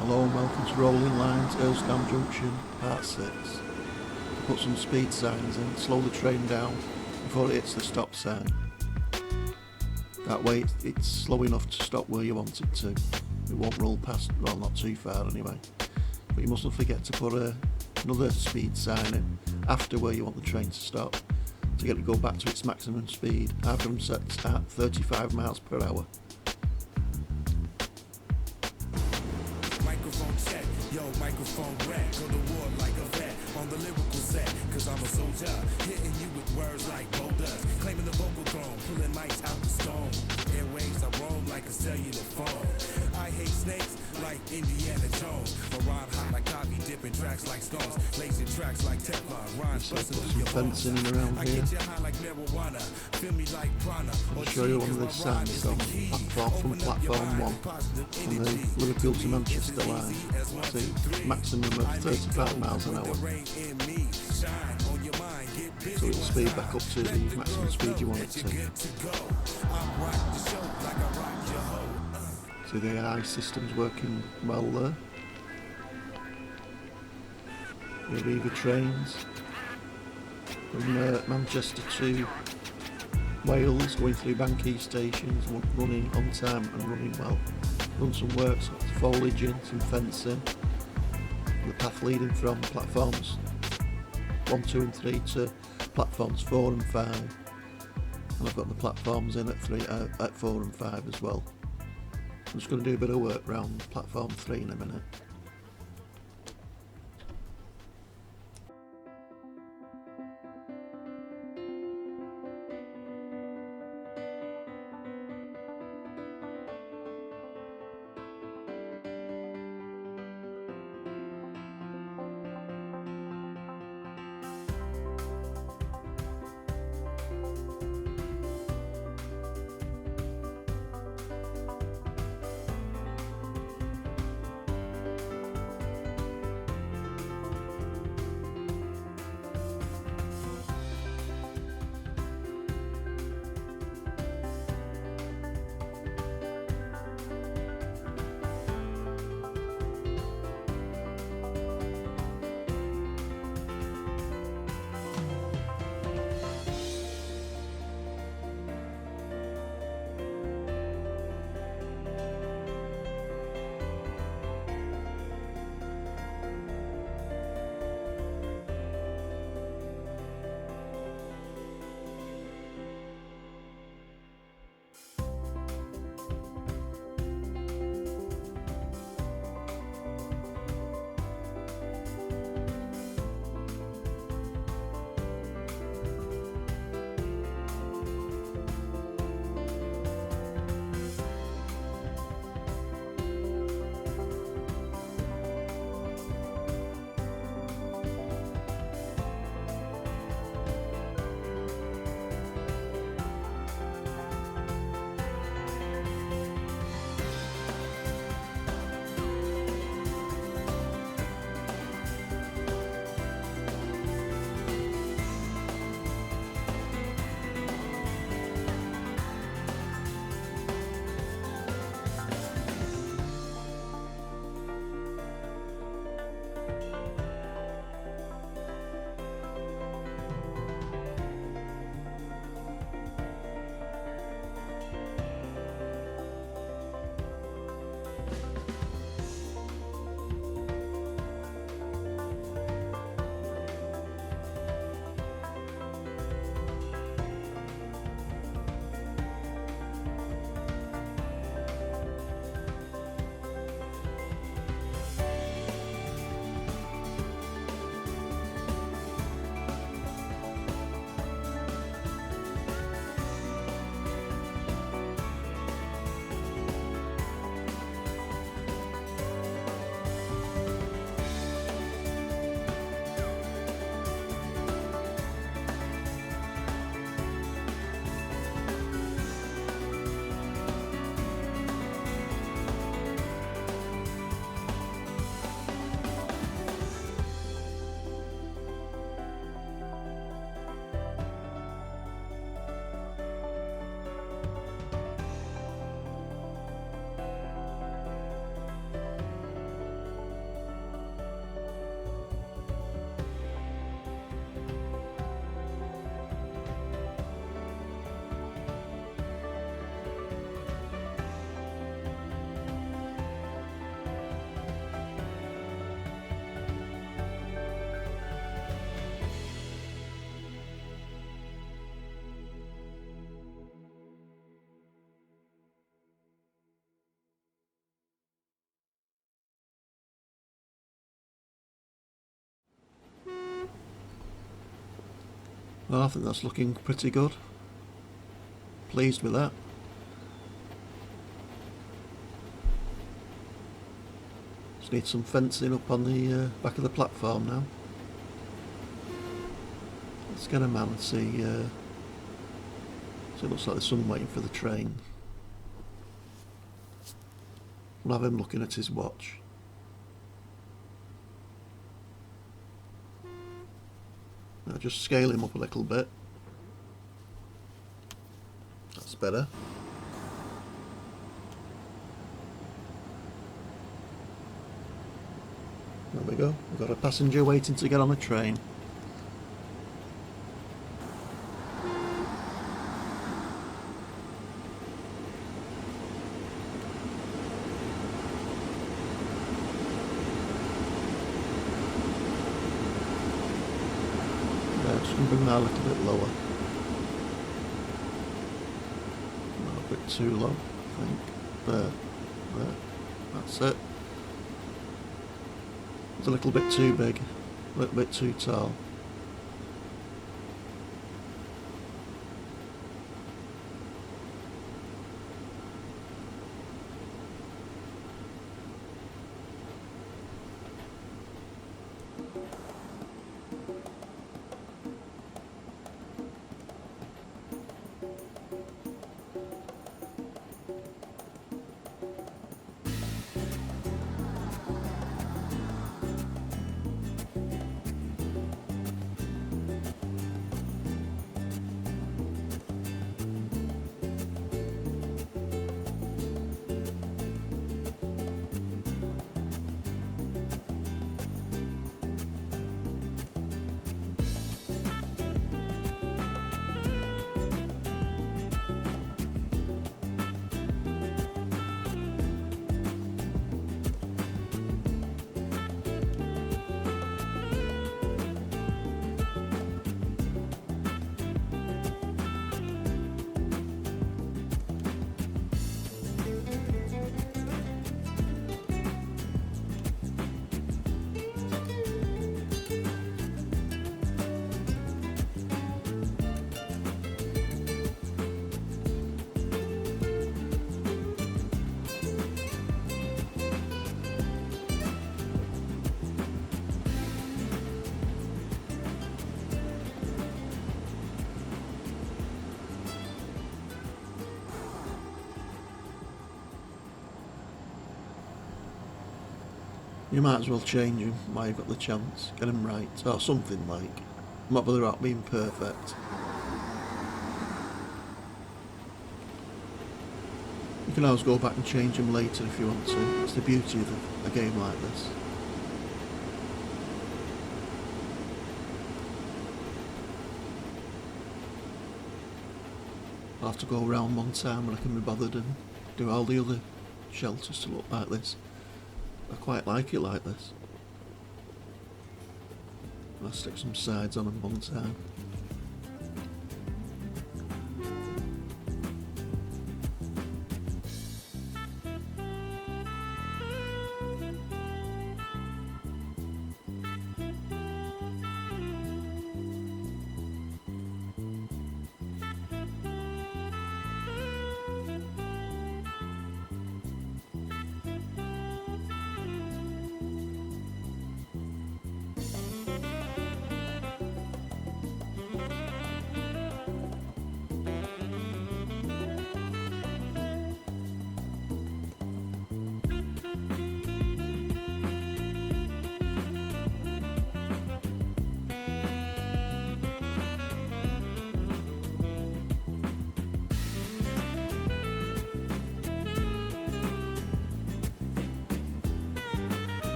Hello and welcome to Rolling Line-Earlestown Junction, part 6. Put some speed signs in, slow the train down before it hits the stop sign. That way it's slow enough to stop where you want it to. It won't roll past, well, not too far anyway. But you mustn't forget to put another speed sign in after where you want the train to stop to get it to go back to its maximum speed. I've got them set at 35 miles per hour. Microphone check, yo, microphone wet. Go to war like a vet on the lyrical set. Cause I'm a soldier, hitting you with words like boulders. Claiming the vocal throne, pulling mics out the stone. Airwaves, I roam like a cellular phone. I hate snakes like Indiana Jones. My rhyme hot like coffee, dipping tracks like stones. Blazing tracks like Teflon, rhymes busting through your bones. Fencing around I here. get you high like marijuana, feel me like prana. I'll show you one of the signs on platform 1 on the Liverpool to Manchester line to maximum of 35 miles an hour. So it'll speed back up to the maximum speed you want it to. So the AI system's working well there. The Arriva trains from Manchester to Wales, going through Banquay stations, running on time and running well. Done some work, so foliage in, some fencing. The path leading from platforms 1, 2 and 3 to platforms 4 and 5. And I've got the platforms in at 4 and 5 as well. I'm just going to do a bit of work round platform 3 in a minute. Well, I think that's looking pretty good. Pleased with that. Just need some fencing up on the back of the platform now. Let's get a man and see. So it looks like there's someone waiting for the train. We'll have him looking at his watch. Now just scale him up a little bit. That's better. There we go. We've got a passenger waiting to get on a train. Just going to bring that a little bit lower. Not a bit too low, I think. There. That's it. It's a little bit too big, a little bit too tall. You might as well change him while you've got the chance. Get him right, or something like. I'm not bothered about being perfect. You can always go back and change him later if you want to. It's the beauty of a game like this. I'll have to go around one time when I can be bothered and do all the other shelters to look like this. I quite like it like this. I'll stick some sides on them one time.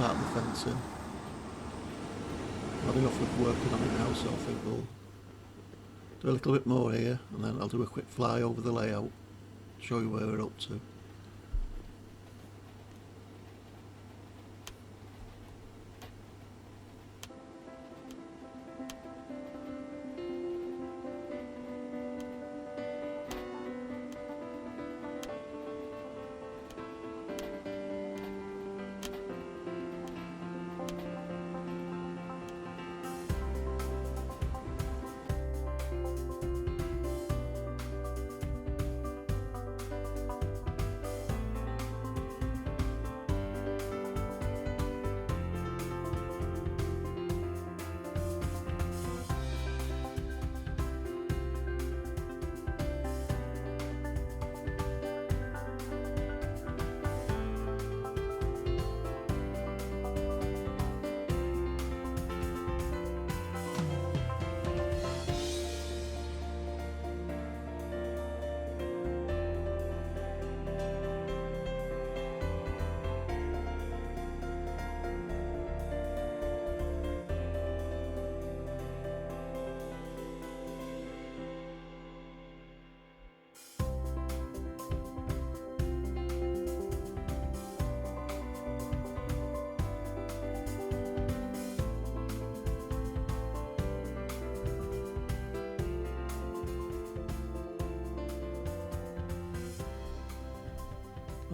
part of the fencing. Not enough of working on it now, so I think we'll do a little bit more here, and then I'll do a quick fly over the layout, show you where we're up to.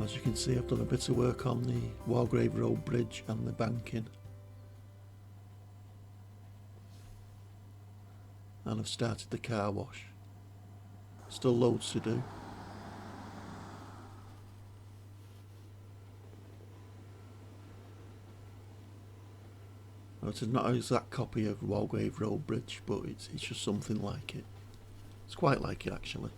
As you can see, I've done a bit of work on the Walgrave Road Bridge and the banking, and I've started the car wash. Still loads to do. Now, it's not an exact copy of Walgrave Road Bridge, but it's just something like it. It's quite like it actually.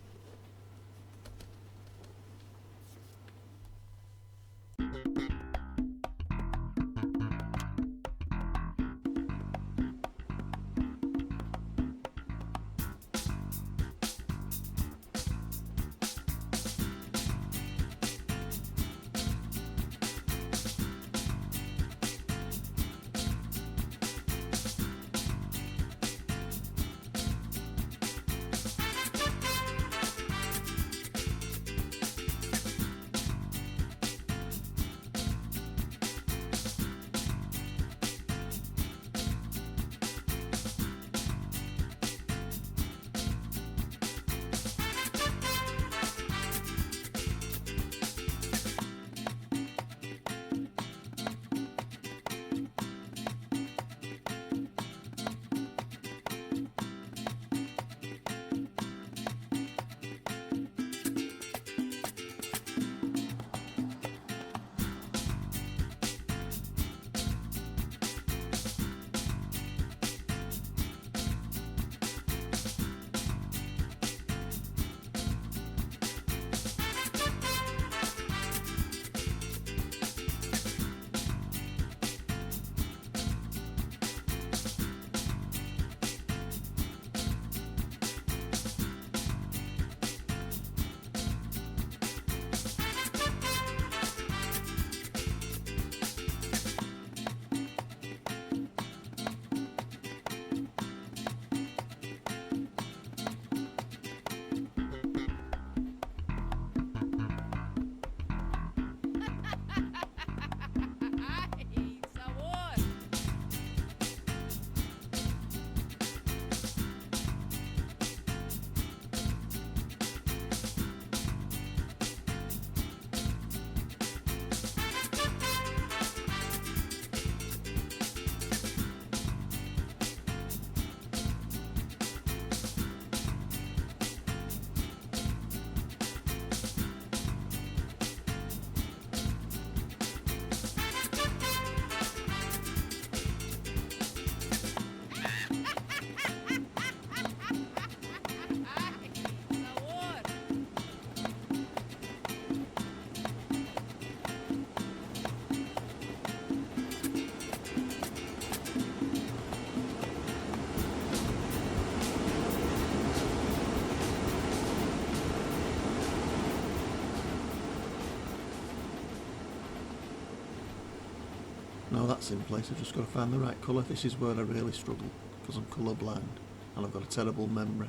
now that's in place, I've just got to find the right colour. This is where I really struggle, because I'm colour blind and I've got a terrible memory.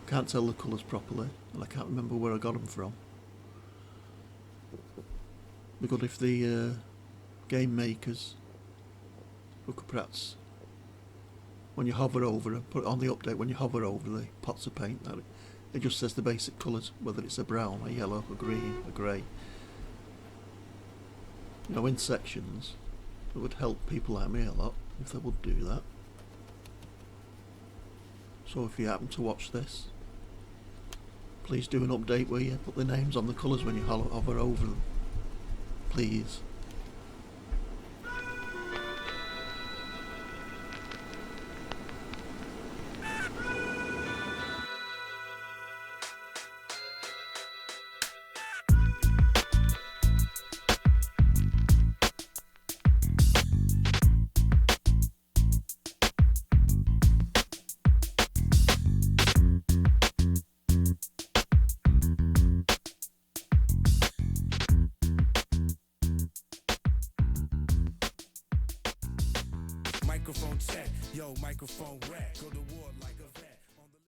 Can't tell the colours properly, and I can't remember where I got them from. It'd be good if the game makers who could perhaps, when you hover over them, put it on the update, when you hover over the pots of paint, that it just says the basic colours, whether it's a brown, a yellow, a green, a grey. You know, in sections. It would help people like me a lot if they would do that. So if you happen to watch this, please do an update where you put the names on the colours when you hover over them. Please. Microphone check, yo, microphone wreck. Go to war like a